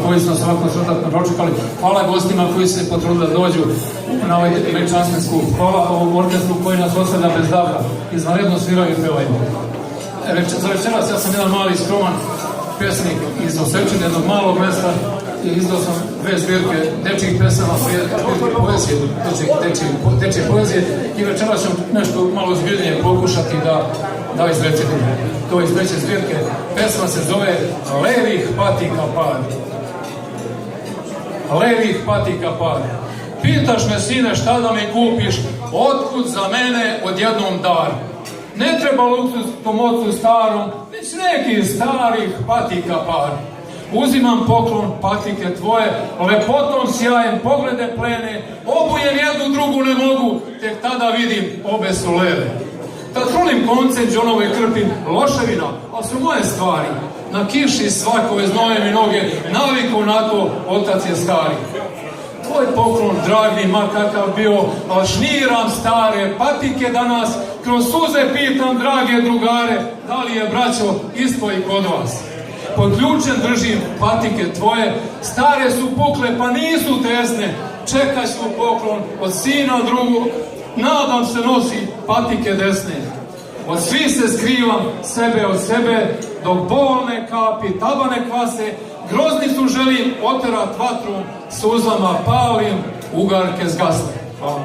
Koji su nas ovako srdatno dočekali. Hvala gostima koji se potrudili da dođu na ovaj veličanstven skup. Hvala ovom orkestru koji nas ostavlja bez davra. Izvanredno sviraju i pevaju. Za večeras ja sam jedan mali skroman pesnik iz Osečine, jednog malog mesta, i izdao sam dve zbirke dečjih pesama, zbirke poezije, dečje poezije, i večeras ću nešto malo zbiljnije pokušati da izrecitujem. To iz treće zbirke. Pesma se zove Levih patika par. Levih patika par. Pitaš me, sine, šta da mi kupiš, otkud za mene odjednom dar. Ne treba luksuz tom ocu starom, već neki starih patika par. Uzimam poklon patike tvoje, lepotom sjajem poglede plene, obujem jednu drugu ne mogu, tek tada vidim obe su leve. Da trulim konce džonove krpim, loševina, ali su moje stvari. Na kiši svakove znoje mi noge, naviku na to, otac je stari. Tvoj poklon, dragi, ma kakav bio, ali šniram stare patike danas, kroz suze pitam, drage drugare, da li je, braćo, isto i kod vas. Pod ključem držim patike tvoje, stare su pukle pa nisu tesne, čekaj su poklon od sina drugog, nadam se nosi patike desne. Od svih se skrivam, sebe od sebe, dok bolne kapi, tabane kvase, groznicu želim oterat vatru, suzama palim, ugarke zgasne. Hvala.